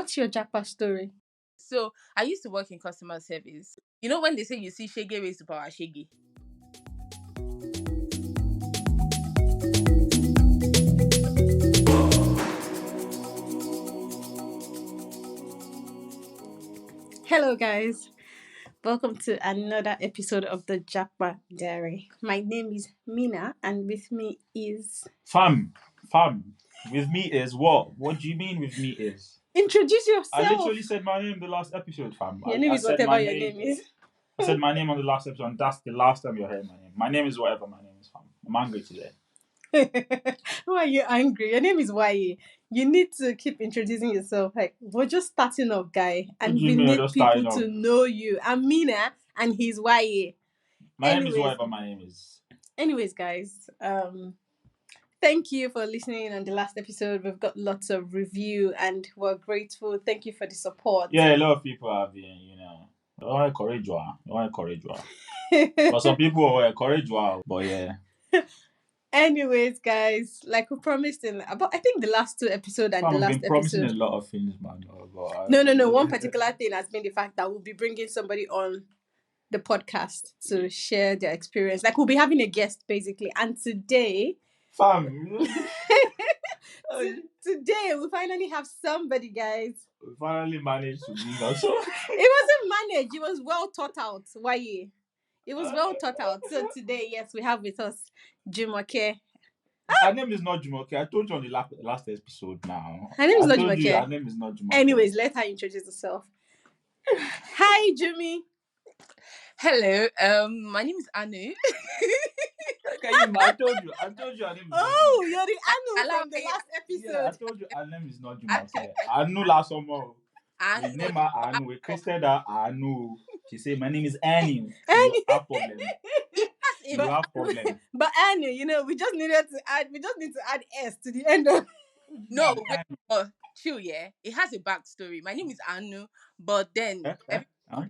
What's your Jakpa story? So I used to work in customer service. You know when they say you see Shégé raise to power Shégé? Hello, guys. Welcome to another episode of the Jakpa Diary. My name is Mina, and with me is. Fam. With me is what? What do you mean with me is? Introduce I yourself. literally said my name the last episode, fam. Your name I is said whatever my your name. name is. I said my name on the last episode, and that's the last time you're hearing my name. My name is whatever my name is, fam. I'm angry today. Why are you angry? Your name is Waye. You need to keep introducing yourself. Like, we're just starting off, guy, What and do you we mean we're need just people starting to off? know you. I'm Mina, and he's Waye. My name is Anyways. whatever my name is. Anyways, guys, thank you for listening on the last episode. We've got lots of review, and we're grateful. Thank you for the support. Yeah, a lot of people have been, you want to encourage you. But some people will encourage you, but yeah. Anyways, guys, like we promised in about I think the last two episodes and Fam, the we've last been promising episode. a lot of things, man. But, No. One particular thing has been the fact that we'll be bringing somebody on the podcast to share their experience. Like we'll be having a guest basically. And today, Fam, today we finally have somebody, guys. we finally managed to bring us. It wasn't managed. It was well thought out. Why? It was well thought out. So today, yes, we have with us Jumoke. Her name is not Jumoke. I told you on the last episode now. Her name is not I told you Jumoke. her name is not Jumoke. Anyways, let her introduce herself. Hi, Jimmy. Hello, my name is Anu. I told you her name is Oh, not you're the Anu Allow from the me. last Jumoke. Yeah, I episode. told you her name is not Jumoke. Anu last summer. We name her Anu. We created her Anu. She said, my name is Annie. You have problem. You have problem. But Anu, we just need to add S to the end of. No, wait, chill, yeah. It has a backstory. My name is Anu, but then I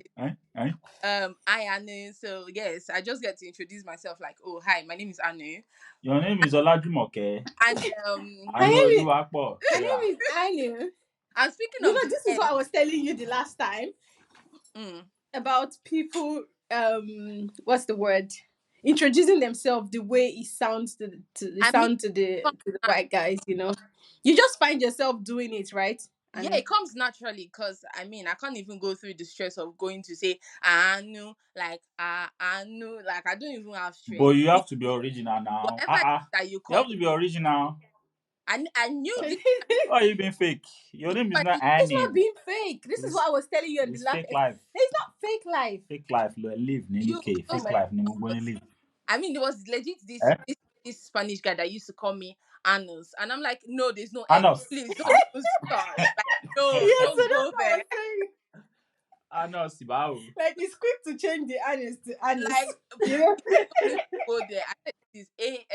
Anu. So yes, I just get to introduce myself like, oh hi, my name is Anu. Your name is Olajumoke. And I know you are. My name is Anu. I'm speaking of this is what I was telling you the last time about people. What's the word? Introducing themselves the way it sounds to the white guys. You just find yourself doing it, right? And it comes naturally because I can't even go through the stress of going to say Anu, like Anu, like I don't even have stress. But you have to be original now. Whatever that you call have to be original. I knew this. Why are you being fake? Your name is not Anu. It's not being fake. This is what I was telling you in the last. Fake life. It's not fake life. Fake life. Live. Fake life. Live. There was legit this Spanish guy that used to call me Anus, and I'm like, no, there's no Anus. Please don't start. Like, no, don't go there. Anus, wow. Like it's quick to change the Anus to Anus. Like, go there. I said it is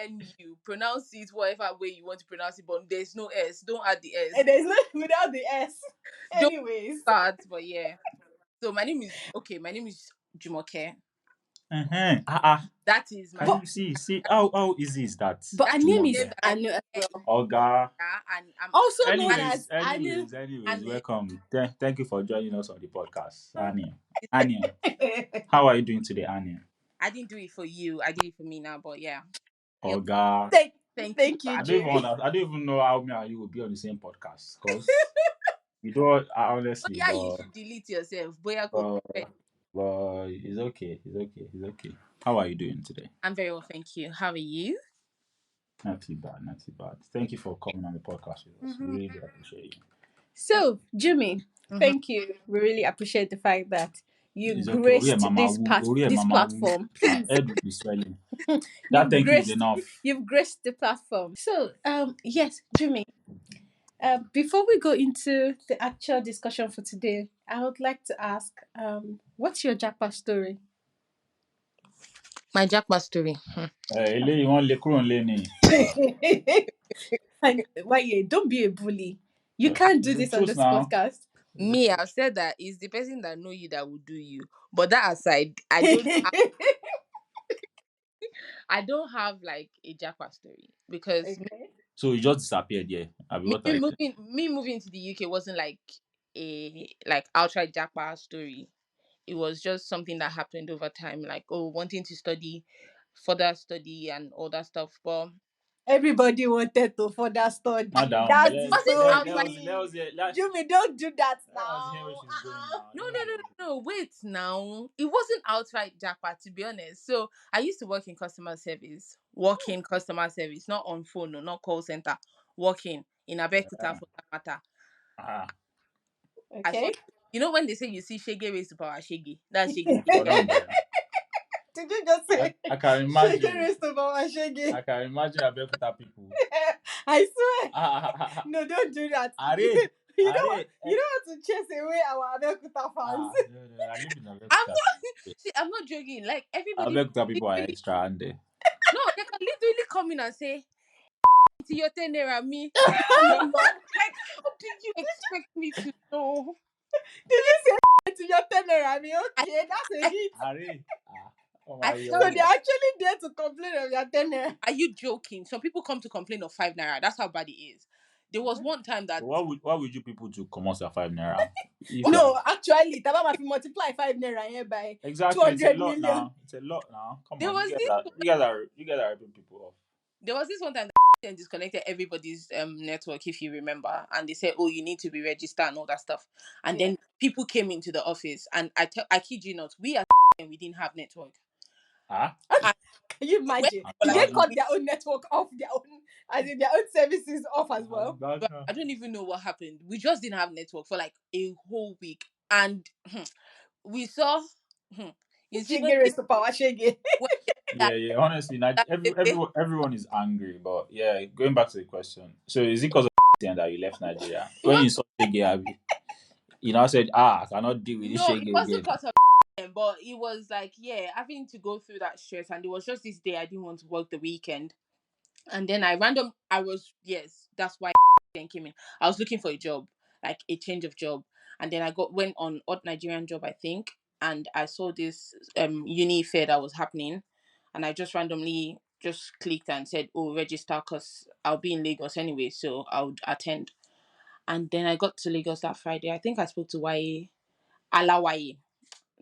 ANU. Pronounce it whatever way you want to pronounce it, but there's no S. Don't add the S. And there's no without the S. Anyways, don't start, but yeah. So my name is Jumoke. That is my name. See how easy is that? But her name is Anu as well. Oga. And I'm also known as Anu. Anyways, welcome. Thank you for joining us on the podcast. Anya. How are you doing today, Anya? I didn't do it for you. I did it for me now, but yeah. Oga. Thank you. I don't even know how me and you will be on the same podcast because you don't honestly. Yeah, you should delete yourself. But it's okay. How are you doing today? I'm very well, thank you. How are you? Not too bad. Thank you for coming on the podcast with us. We really appreciate you. So, Jimmy, thank you. We really appreciate the fact that you graced this platform. That thank you is enough. You've graced the platform. So, yes, Jimmy. Before we go into the actual discussion for today, I would like to ask, what's your Jakpa story? My Jakpa story. Why? Don't be a bully. You can't do this on this podcast. Me, I've said that it's the person that know you that will do you. But that aside, I don't have like a Jakpa story because. So you just disappeared, yeah. Me moving to the UK wasn't like a like outright Jakpa story. It was just something that happened over time, like wanting to further study and all that stuff. But everybody wanted to further study. Madam, That's yeah, the was it story. that was it. Last, Jimmy, don't do that I was now. here where she's going now. no. Wait, now it wasn't outright Jakpa, to be honest. So I used to work in customer service, not on phone, no, not call center, working in Abeokuta for that matter. Ah, I saw, Okay. when they say you see Shégé raised to power Shégé, that's Shégé. oh, no, man. Did you just say I can Shege imagine. rest of our Shege? I can imagine Abeokuta people. I swear. Ah, No, don't do that. Are, You don't are, want, you don't want to chase away our Abeokuta fans. no, I live in I'm Abeokuta. not see, I'm not joking. Like everybody Abeokuta people are literally, extra, aren't they? no, they can literally come in and say, to your tenera me. Number. Like, how did you expect me to know? Did you say to your tenor? I mean, I, okay, that's a I, hit. Oh I my So tell you, they're actually there to complain of your tenor. are you joking? Some people come to complain of 5 naira. That's how bad it is. There was one time that What would you people do? Come on, 5 naira. No, actually, Tabama, if you multiply 5 naira here by Exactly, it's a 200 lot million. now. It's a lot now. Come there on, was this you guys are ripping people off. there was this one time that disconnected everybody's network, if you remember, and they said, "Oh, you need to be registered and all that stuff." And then people came into the office, and I kid you not, we didn't have network. Ah, And Can you imagine? Did they like, cut their own network off, their own, as in their own services off as well? but I don't even know what happened. We just didn't have network for like a whole week, and we saw. You see, Shege race to power, Shege. when yeah. Honestly, that they everyone is angry. But yeah, going back to the question. So is it because of that you left Nigeria? When was you saw Shege, Abi, you now said, I cannot deal with this no, it Shege wasn't again. because of but it was like having to go through that stress, and there was just this day I didn't want to work the weekend, and then that's why then came in. I was looking for a job, like a change of job, and then I went on odd Nigerian job, I think, and I saw this uni fair that was happening, and I just randomly just clicked and said, "Oh, register," because I'll be in Lagos anyway, so I would attend. And then I got to Lagos that Friday. I think I spoke to YA, Alawaye.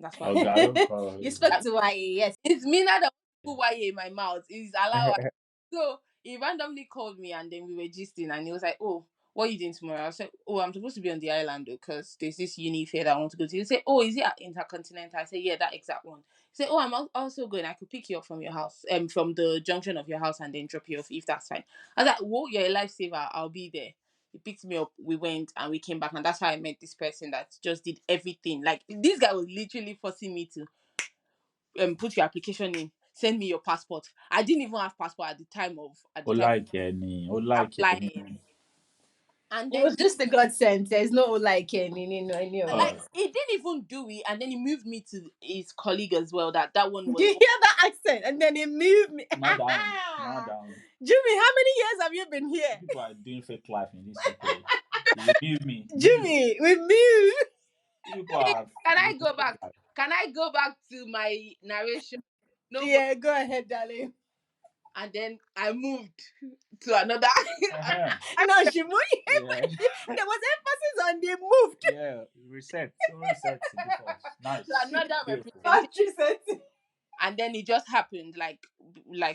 That's why Oh God, don't call You it. spoke to YA, yes. it's me now that put YA in my mouth. It's Alawaye. So he randomly called me and then we were gisting and he was like, "Oh, what are you doing tomorrow?" I said, "Oh, I'm supposed to be on the island because there's this uni fair that I want to go to." He said, "Oh, is it at Intercontinental?" I said, "Yeah, that exact one." He said, "Oh, I'm also going. I could pick you up from your house, from the junction of your house and then drop you off if that's fine." I was like, "Whoa, you're a lifesaver. I'll be there." He picked me up. We went and we came back, and that's how I met this person that just did everything. Like this guy was literally forcing me to put your application in, send me your passport. I didn't even have passport at the time applying. And It then was just a godsend. There's no like any of like it. he didn't even do it, and then he moved me to his colleague as well. That one Do was you hear that accent? And then it moved me. Madam. Jimmy, how many years have you been here? People are doing fake life in this UK. You move me. Jimmy, we moved. People are can I doing go fake back? life. Can I go back to my narration? No, Yeah, go ahead, darling. and then I moved to another. Uh-huh. No, she moved. Yeah. There was emphasis on the moved. Yeah. Reset. So reset because nice. to another Beautiful. representation. Factory setting. And then it just happened, like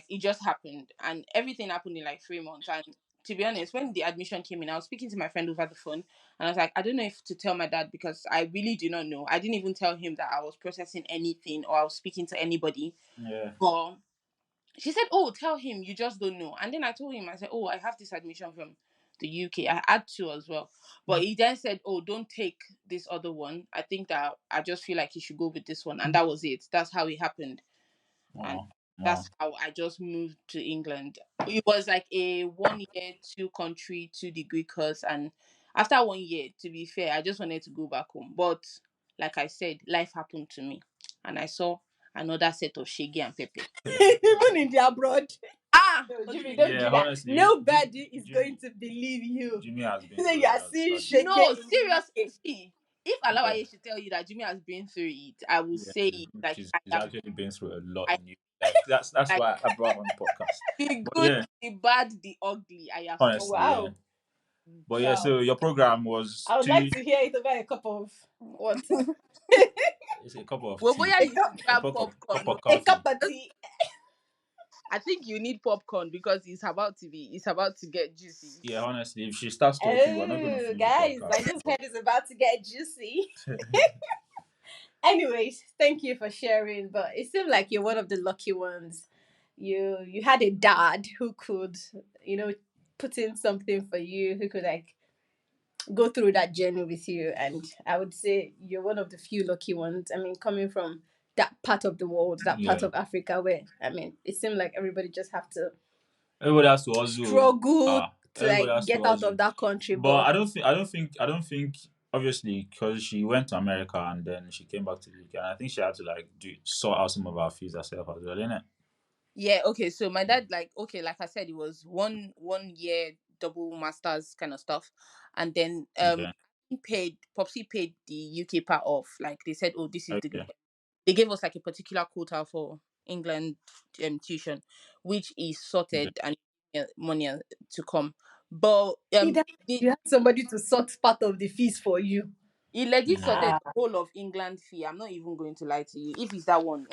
it just happened, and everything happened in like 3 months. And to be honest, when the admission came in, I was speaking to my friend over the phone, and I was like, I don't know if to tell my dad because I really do not know. I didn't even tell him that I was processing anything or I was speaking to anybody. Yeah. But she said, "Oh, tell him, you just don't know." And then I told him, I said, "Oh, I have this admission from the UK. I had to as well." But he then said, "Oh, don't take this other one. I think that I just feel like you should go with this one." And that was it. That's how it happened. And Wow. that's how I just moved to England. It was like a 1 year, 2 country, 2 degree course. And after 1 year, to be fair, I just wanted to go back home. But like I said, life happened to me. And I saw another set of Shaggy and Pepe. Even in the abroad. No, Jimmy, don't Yeah, do that. honestly, Nobody is Jimmy- going to believe you. Jimmy has been So through you a are lot. seeing Study. Shege No, in the seriously. UK. See, if Alawaye should tell you that Jimmy has been through it, I will Yeah, say it. Like she's I have actually been through a lot I in you. Like that's like why I brought her on the podcast. the But good, yeah, the bad, the ugly. I have Oh, honestly, yeah. wow. But yeah, so your program was I would like two. to hear it over a cup of what? It's a cup of Well, tea, boya, A you cup, should a grab cup popcorn. of No. a cup coffee. of tea. I think you need popcorn because it's about to get juicy. Yeah, honestly, if she starts talking, we're not going to Oh, finish the guys, podcast. my news head is about to get juicy. Anyways, thank you for sharing. But it seemed like you're one of the lucky ones. You had a dad who could, you know, put in something for you, who could like go through that journey with you. And I would say you're one of the few lucky ones. I mean, coming from that part of the world, that part Yeah, of Africa where I mean it seemed like everybody just have to everybody has to hustle. struggle to Everybody like has to get out of hustle. that country. But But I don't think. Obviously, because she went to America and then she came back to the UK, and I think she had to like do sort out some of her fees herself as well, innit? Yeah, okay. So my dad, like I said, it was one year double masters kind of stuff, and then Okay, he paid Popsy paid the UK part off. Like they said, oh, this is the okay, they gave us like a particular quota for England tuition, which is okay. sorted and money to come. But either the you had somebody to sort part of the fees for you. he legit Yeah. sorted the whole of England fee. I'm not even going to lie to you. If it's that one,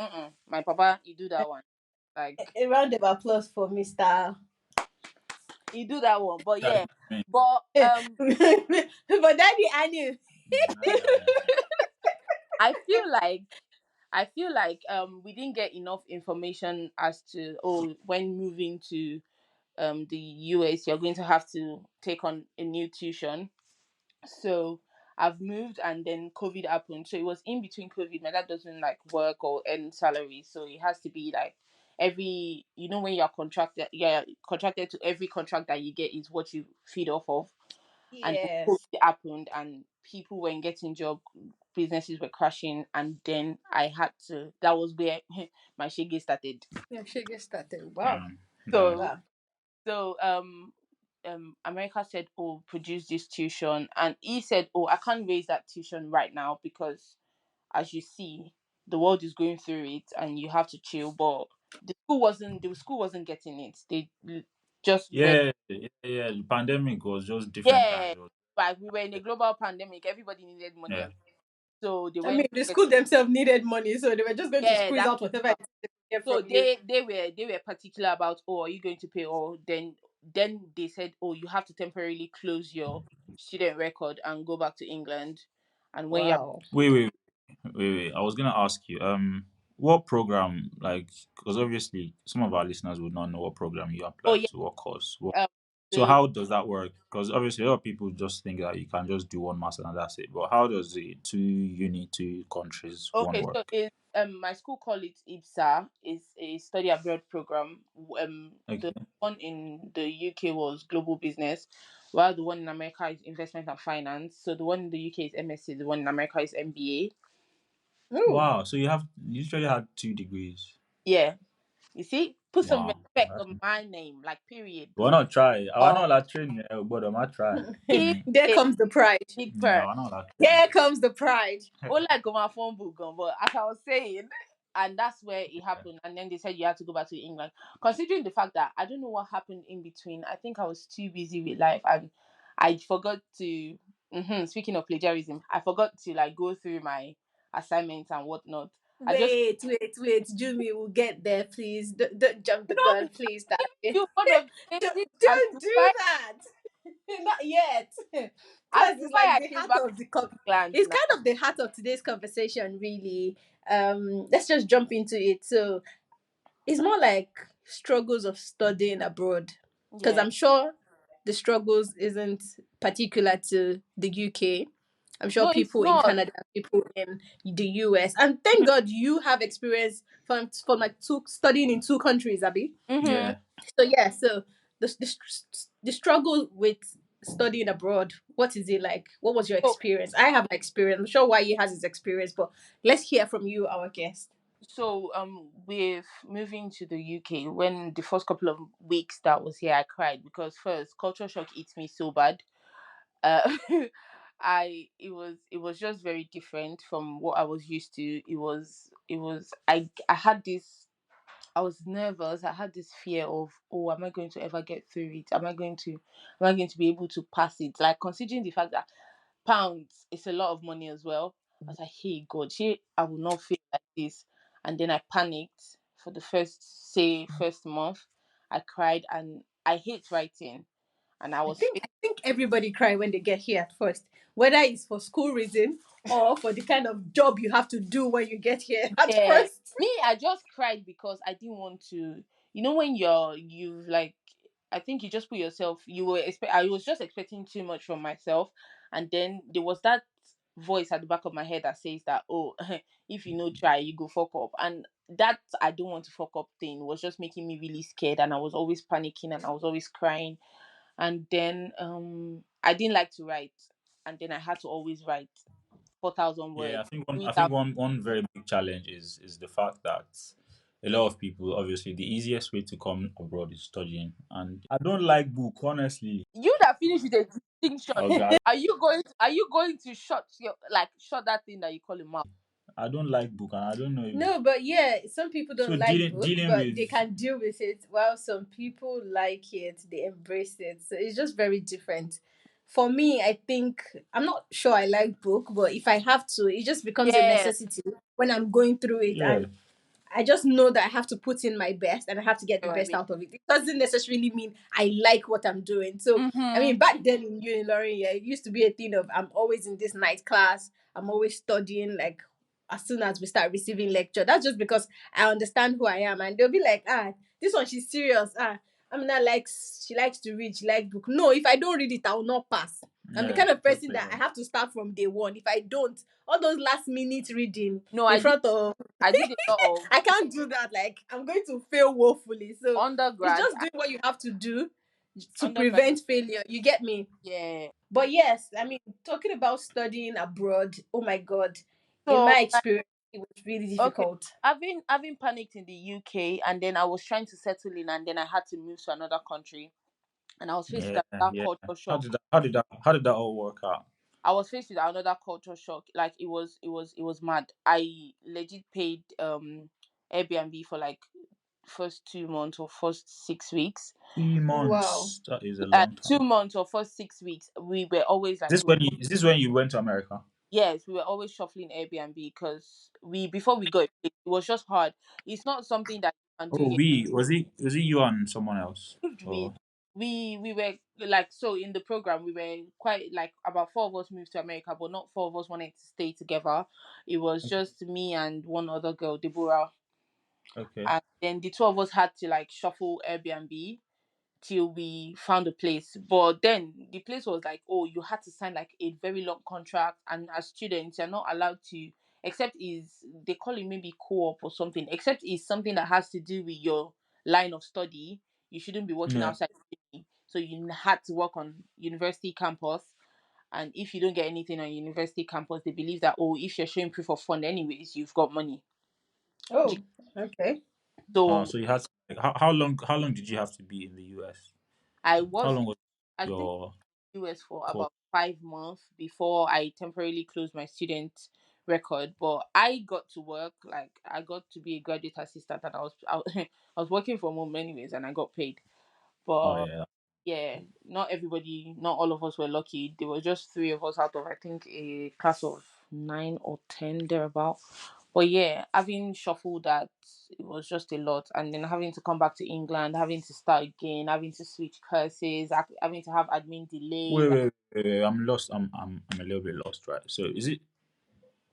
my papa, you do that one. Like A round of applause for Mr. you do that one. But That yeah, is me. but But Daddy, I knew. I feel like we didn't get enough information as to when moving to the US you're going to have to take on a new tuition. So I've moved and then COVID happened. So it was in between COVID. My dad doesn't like work or earn salary. So it has to be like every when you're contracted to every contract that you get is what you feed off of. And then Yes. COVID happened and people weren't getting job, businesses were crashing, and then I had to that was where my Shégé started. Yeah, Shégé started. Wow. Um, So nice. Wow. so America said, oh, produce this tuition, and he said, oh, I can't raise that tuition right now because as you see the world is going through it and you have to chill. But the school wasn't getting it. They just were. Yeah, yeah, yeah. The pandemic was just different times. Yeah, but we were in a global pandemic, everybody needed money, Yeah, so they I went mean, the school themselves needed money, so they were just going to yeah, squeeze that's out whatever it is they could get so from you. they were particular about, oh, are you going to pay? Or then they said, oh, you have to temporarily close your student record and go back to England, and when you're Wow. wait. I was gonna ask you, what program, like, because obviously some of our listeners would not know what program you oh applied yeah to, what course. um, So the how does that work? Because obviously a lot of people just think that you can just do one master and that's it. But how does the two countries one okay, so work? it my school call it IBSA, is a study abroad program. The Okay, one in the UK was global business, while the one in America is investment and finance. So the one in the UK is MSc, the one in America is MBA. Ooh. wow. So you literally had 2 degrees. Yeah, you see, put some Wow. respect on my name, like period. Why not try? I want Uh, not like training, but I might try. Mm. There comes the pride. big Yeah, prayer. why not like There comes the pride. All like go my phone book gone, but as I was saying, and that's where it happened. And then they said you had to go back to England. Considering the fact that I don't know what happened in between, I think I was too busy with life and I forgot to. Speaking of plagiarism, I forgot to like go through my assignments and whatnot. I just Wait. Jimmy, will get there, please. Don't jump the gun, please, Daddy. you one of the Don't, basic as don't to do why that. Not yet. as Because to it's why like I the came heart back of the to England it's now. kind of the heart of today's conversation, really. Let's just jump into it. So it's more like struggles of studying abroad. Because Yeah. I'm sure the struggles isn't particular to the UK. I'm sure No, it's people in not. Canada, people in the US, and thank God you have experience from like studying in two countries, Abby. Mm-hmm. yeah. So yeah, so the struggle with studying abroad, what is it like? What was your So experience? I have my experience. I'm sure why he has his experience, but let's hear from you, our guest. with moving to the UK, when the first couple of weeks that I was here, I cried because first culture shock hit me so bad. Uh, it was just very different from what I was used to. It was I had this. I was nervous. I had this fear of, oh, am I going to ever get through it? Am I going to be able to pass it? Like, considering the fact that pounds is a lot of money as well. I was like, hey God, I will not feel like this. And then I panicked for the first month. I cried, and I hate writing. And I I was think I think everybody cry when they get here at first, whether it's for school reason or for the kind of job you have to do when you get here at yeah. first. Me, I just cried because I didn't want to. When you've like, I think you just put yourself. I was just expecting too much from myself, and then there was that voice at the back of my head that says that, oh, if you no try, you go fuck up, and that I don't want to fuck up thing was just making me really scared, and I was always panicking, and I was always crying, and then I didn't like to write, and then I had to always write 4,000 Yeah, words, I think one. three I think thousand. one very big challenge is the fact that a lot of people, obviously, the easiest way to come abroad is studying, and I don't like book, honestly. You that finish with a distinction, Oh God, are you going to shut that thing that you call a mouth? I don't like book, and I don't know if No, but yeah, some people so don't like book, dealing but with. they can deal with it. While some people like it, they embrace it. So it's just very different. For me, I think I'm not sure I like book, but if I have to, it just becomes a Yeah, necessity when I'm going through it, Yeah, and I just know that I have to put in my best and I have to get the I best mean. out of it. It doesn't necessarily mean I like what I'm doing. So, I Mm-hmm. mean, back then in uni learning, yeah, it used to be a thing of I'm always in this night class. I'm always studying. Like as soon as we start receiving lecture, that's just because I understand who I am, and they'll be like, this one she's serious. I'm not like she likes to read, she likes book. No, if I don't read it, I will not pass. I'm the yeah, kind of person totally. that I have to start from day one. If I don't, all those last minute reading No, in I did. front of I did a lot of I can't do that. Like I'm going to fail woefully. So it's undergrad. just doing what you have to do to Undergrad. prevent failure. You get me? Yeah. But yes, I mean, talking about studying abroad, oh my god, in So my like, experience, it was really okay, difficult. having panicked in the UK, and then I was trying to settle in, and then I had to move to another country, and I was faced Yeah, with another yeah. culture How shock. did that all work out? I was faced with another culture shock. Like, it was mad. I legit paid Airbnb for like first 2 months or first 6 weeks. Wow. 3 months. That is a long 2 time. months or first 6 weeks, we were always like, Is this when you went to America? yes, we were always shuffling Airbnb because before we got a place, it was just hard. It's not something that you can do Oh, here. was it you and someone else? Moved with Oh, we were like, so in the program we were quite like about four of us moved to America, but not four of us wanted to stay together. It was okay, just me and one other girl, Deborah, okay. and then the two of us had to like shuffle Airbnb till we found a place. But then the place was like, oh, you had to sign like a very long contract, and as students, you're not allowed to, except is they call it maybe co-op or something, except is something that has to do with your line of study. You shouldn't be working Yeah, outside uni. So you had to work on university campus. And if you don't get anything on university campus, they believe that, oh, if you're showing proof of fund anyways, you've got money. Oh, okay. So so you had how long did you have to be in the US? I How was, long was I think, your US for course? about 5 months before I temporarily closed my student record. But I got to work, like I got to be a graduate assistant, and I was working from home anyways, and I got paid. Oh But yeah. yeah, not all of us were lucky. There were just three of us out of, I think, a class of 9 or 10 thereabout. But yeah, having shuffled that, it was just a lot, and then having to come back to England, having to start again, having to switch courses, having to have admin delays. Wait. I'm lost. I'm a little bit lost, right? So is it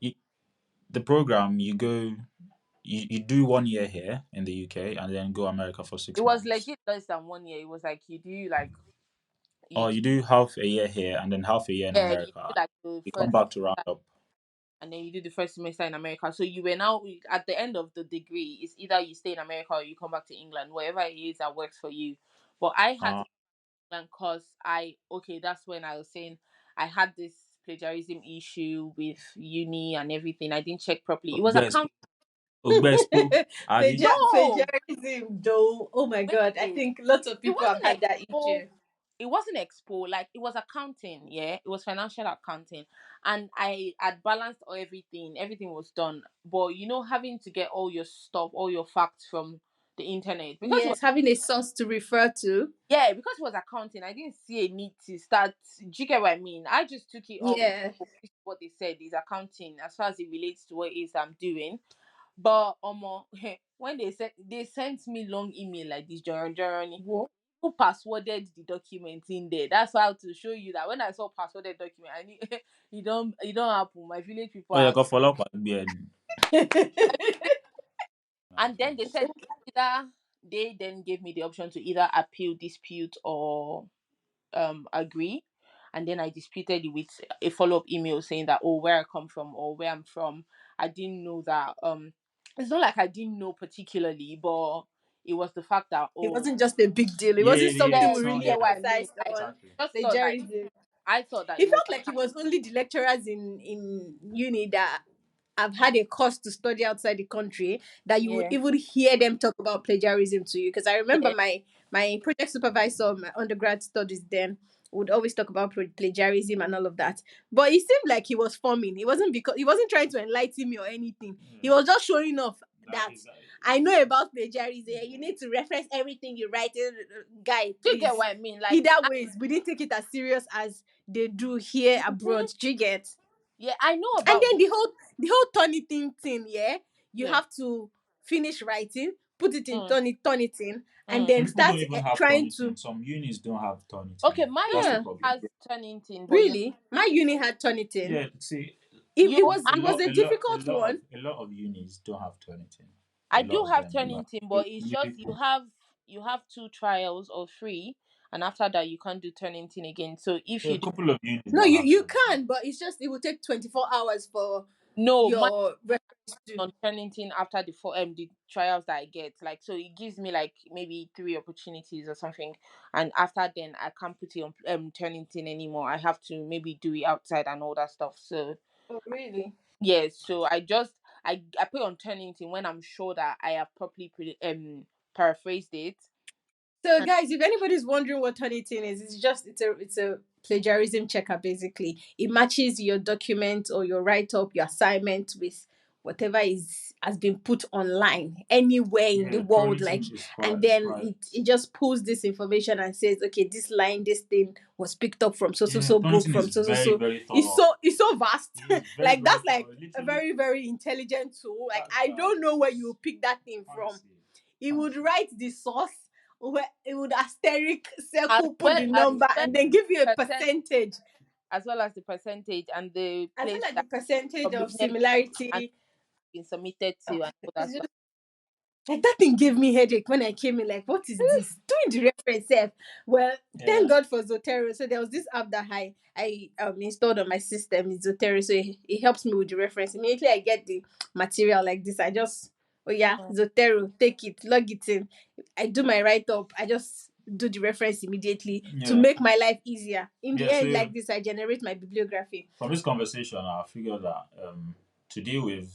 you, the program you do 1 year here in the UK and then go America for It six was months? legit less than 1 year. It was like you do like Or you you do half a year here and then half a year in yeah, you do America. like the You come first back to round up. and then you do the first semester in America. So you were now at the end of the degree. It's either you stay in America or you come back to England, whatever it is that works for you. But I had Ah, to England because that's when I was saying I had this plagiarism issue with uni and everything. I didn't check properly. It was account. Ogbespo, Abi. No, Plagiarism, though. Oh my wait, god, I it think lots of people have wasn't had that expo. issue. It wasn't expo. Like, it was accounting. Yeah, it was financial accounting, and I had balanced everything. Everything was done, but having to get all your stuff, all your facts from the internet because yes, having a source to refer to. yeah, because it was accounting, I didn't see a need to start. Do you get what I mean? I just took it up. Yeah. This is what they said is accounting as far as it relates to what it is I'm doing. But when they sent me long email like this, Journey, What? who passworded the document in there. That's how to show you that when I saw passworded document, I need it don't happen. My village people Oh, you are. got follow up again. And then they said either they then gave me the option to either appeal, dispute, or agree. And then I disputed it with a follow-up email saying that, oh, where I come from or where I'm from, I didn't know that it's not like I didn't know particularly, but it was the fact that It wasn't just a big deal. It Yeah, wasn't yeah, something yeah, we it's not. really Yeah, get what I mean. emphasized I on. exactly. just thought that Plagiarism. I thought that It it was felt like it was only the lecturers in uni that have had a course to study outside the country that you would yeah, even hear them talk about plagiarism to you. Because I remember yeah. my project supervisor, my undergrad studies then would always talk about plagiarism and all of that. But it seemed like he was forming. It wasn't because he wasn't trying to enlighten me or anything. He was just showing off that I know about plagiarism. You need to reference everything you write. Guy, Do you please. get what I mean? Like, Either ways, we didn't take it as serious as they do here abroad. Do you get? yeah, I know And about then the whole turnitin thing, yeah, you yeah. have to finish writing, put it in Mm, turnitin, and mm. then Some people start don't even have trying to. Turnitin. Some unis don't have Turnitin. Okay, my That's the Yeah, problem. has turning thing, but really, my uni had turnitin. Yeah, see, It, you it was a it was lot, a a lot, a difficult lot of one. a lot of unis don't have Turnitin. A I lot do of have them do have. turning team, but it's You just people, you have two trials or three, and after that you can't do turning team again. So if a you do couple of unis No, don't you have you Turnitin. can, but it's just it will take 24 hours for no my your reference to. on turning team after the trials that I get, like, so it gives me like maybe three opportunities or something, and after then I can't put it on turning team anymore. I have to maybe do it outside and all that stuff. So Oh, really? yes, so I put on turning team when I'm sure that I have properly paraphrased it. So, guys, if anybody's wondering what Turnitin is, it's a plagiarism checker. Basically, it matches your document or your write up, your assignment with whatever is has been put online anywhere in the Yeah, world. Like, Turnitin is and quite then it just pulls this information and says, okay, this line, this thing was picked up from so so yeah, so book Turnitin from is so so very so. very It's thorough. so it's so vast. It's very Like very that's thorough. like a Literally, very very intelligent tool. Like that's I why don't know where you pick that thing from. honestly, He would honestly. write the source where it would asterisk as circle, put well the as number, well and then give you a percent percentage, as well as the percentage and the as well place as the that percentage of submitted and similarity. been submitted to Oh, and all that it's stuff. just, like that thing gave me headache when I came in. Like, what is this? Doing the reference self. Well, Yeah, thank God for Zotero. So there was this app that I installed on my system, is Zotero. So it helps me with the reference. Immediately I get the material like this, I just, oh yeah, Mm. Zotero, take it, log it in. I do my write up. I just do the reference immediately to yeah, make my life easier. In the yeah. end, So like this, I generate my bibliography. from this conversation, I figured that to deal with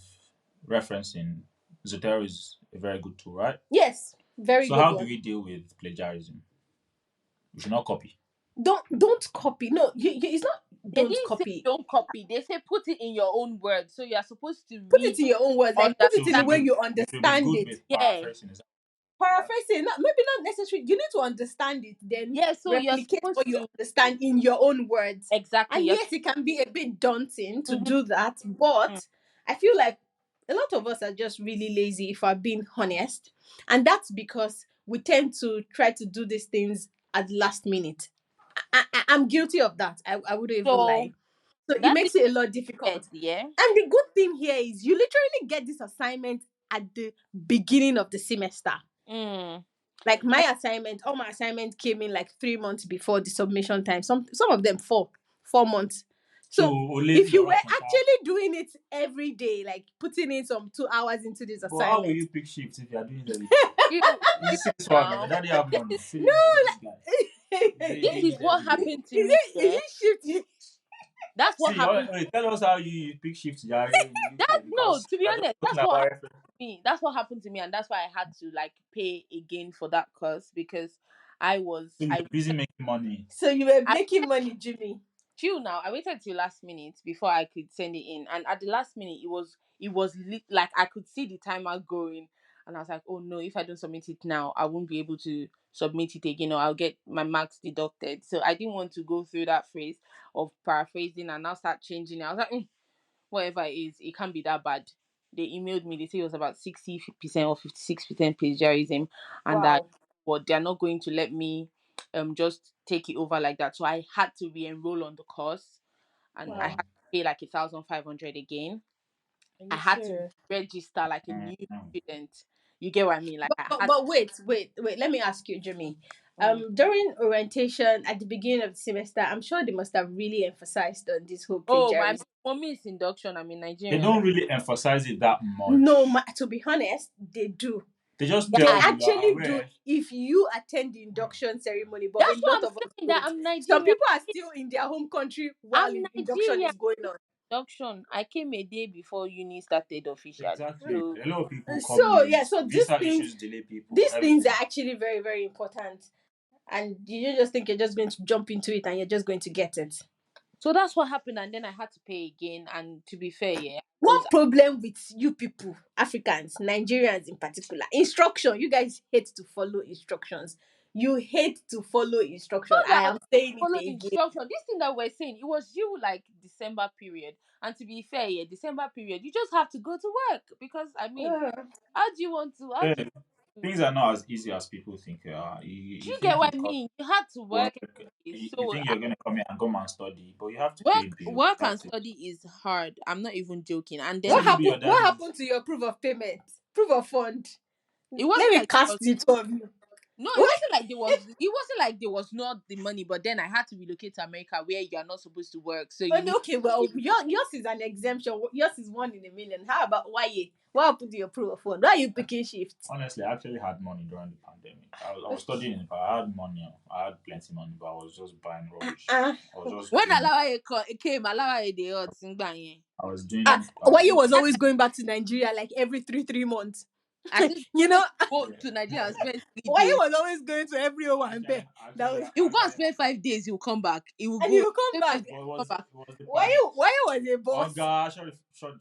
referencing, Zotero is a very good tool, right? Yes, very So good how do one. we deal with plagiarism? We should not copy. Don't copy. No, it's not. They Don't didn't say copy. don't copy. They say put it in your own words. So you are supposed to Put it read, in your own words. Like put So it in the understand. way you we should be understand good it. with Yeah, paraphrasing. Is that right? Paraphrasing, not maybe not necessarily. You need to understand it, then yeah. So you're replicate what supposed you to understand in your own words. exactly. And You're, yes, it can be a bit daunting to mhm, do that, mm. but I feel like a lot of us are just really lazy, if I'm being honest. And that's because we tend to try to do these things at the last minute. I'm guilty of that. I wouldn't even So lie. So it that is makes it a lot it. difficult. Yeah. And the good thing here is you literally get this assignment at the beginning of the semester. Mm. Like my assignment, all my assignments came in like 3 months before the submission time. Some of them 4 months. So So Ole, if you you're were right on time. actually doing it every day, like putting in some 2 hours into this But how will assignment, you pick shifts if you are doing it every day? You You you see this one, now. your daddy have money. See, no, this guy. They This doing is it what every day. happened to is me. it Yeah. shift? That's what See, happened. tell us how you pick shifts, Jare, in the That UK no, because to be we're just honest, talking that's about what happened reference. to me. That's what happened to me, and that's why I had to like pay again for that course because I was So you're I busy making money. So you were I making money, Jimmy. chill now. I waited till last minute before I could send it in, and at the last minute, like I could see the timer going, And I was like, oh no, if I don't submit it now, I won't be able to submit it again, or I'll get my marks deducted. So I didn't want to go through that phase of paraphrasing and now start changing it. I was like, whatever it is, it can't be that bad. They emailed me, they say it was about 60% or 56% plagiarism, and that they're not going to let me just take it over like that. So I had to re-enroll on the course, and I had to pay like 1,500 again. I had to register like a new student. You get what I mean? Like, but wait. Let me ask you, Jimmy. During orientation at the beginning of the semester, I'm sure they must have really emphasized on this whole plagiarism. For me, it's induction. I'm in Nigeria. They don't really emphasize it that much. No, to be honest, they do. They just they actually do if you attend the induction ceremony. But that's a lot of us some people are still in their home country while induction is going on. Induction. I came a day before uni started officially. Exactly. So, a lot of people come so these things are actually very, very important. And you just think you're just going to jump into it and you're just going to get it. So that's what happened, and then I had to pay again. And to be fair, one problem with you people, Africans, Nigerians in particular, instruction. You guys hate to follow instructions. You hate to follow instruction. I am saying it again. Instruction. This thing that we're saying, it was you like December period. And to be fair, December period, you just have to go to work because I mean, how do you want to? Things are not as easy as people think they are. You get what I mean? You had to work. You think you're going to come here and come and study, but you have to work. Pay bills. Work and study is hard. I'm not even joking. And then what happened to your proof of payment? Proof of fund? It wasn't Let me cast it on you. No, it wasn't like there was. It wasn't like there was not the money, but then I had to relocate to America where you are not supposed to work. So yours is an exemption. Yours is 1 in a million. How about why? What happened to your proof of fund? Why are you picking shifts? Honestly, I actually had money during the pandemic. I was studying, but I had money. I had plenty of money, but I was just buying rubbish. When Alawaye came, Alawaye they all sing bang. I was doing. Why was always going back to Nigeria like every 3 months. You know, go to Nigeria and spend 3 days. Why he was always going to every one pay? He will go and spend 5 days. He will come back. He will come back. Why was a boss? Oh gosh,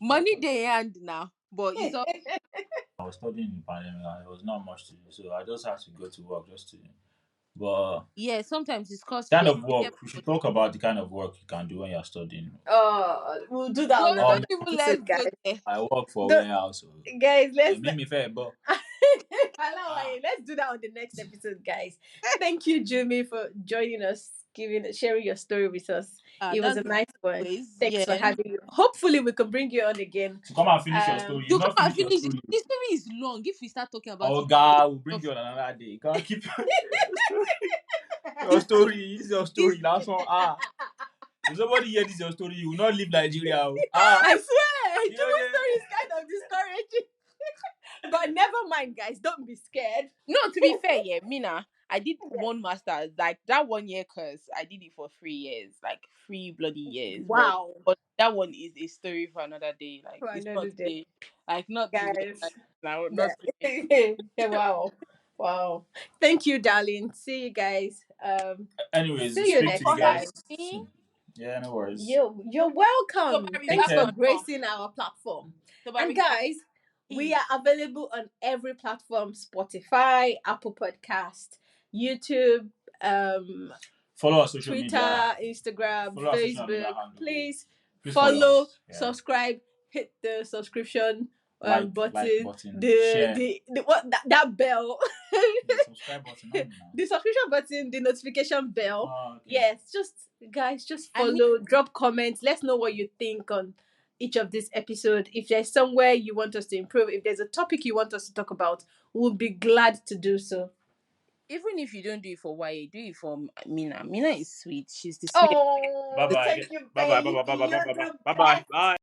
money they hand now, but it's all. I was studying in the pandemic and there was not much to do, so I just had to go to work just to. But sometimes it's cost. Kind of work. We should talk about the kind of work you can do when you're studying. We'll do that on the episode, guys. I work for a warehouse. Guys, let's make me fair, but let's do that on the next episode, guys. Thank you, Jimmy, for joining us, sharing your story with us. It was a nice one. Thanks for having you. Hopefully, we can bring you on again. So come and finish your story. You come and finish it. This story is long. If we start talking about it, God, we'll bring you on another day. You can't keep your story. This is your story. Last one. If somebody hear this your story, you will not leave Nigeria. I swear, Jimmy's story is kind of discouraging. But never mind, guys. Don't be scared. No, to be fair, Mina, I did one master's, like that 1 year course. I did it for 3 years, like 3 bloody years. Wow! But that one is a story for another day. Like for it's another not day. Like not guys. Wow! Wow! Thank you, darling. See you guys. Anyways, see you next time. Yeah, no worries. You're welcome. Thanks for gracing our platform. And guys, we are available on every platform: Spotify, Apple Podcast, YouTube, follow our social Twitter, media. Instagram, Facebook. Please follow, subscribe, hit the subscription button, that bell. The subscribe button. The subscription button, the notification bell. Okay. Yes, just follow, drop comments. Let's know what you think on each of this episode. If there's somewhere you want us to improve, if there's a topic you want us to talk about, we'll be glad to do so. Even if you don't do it for YA, do it for Mina. Mina is sweet. She's the sweet. Oh, bye bye. Thank you, bye bye. Bye bye.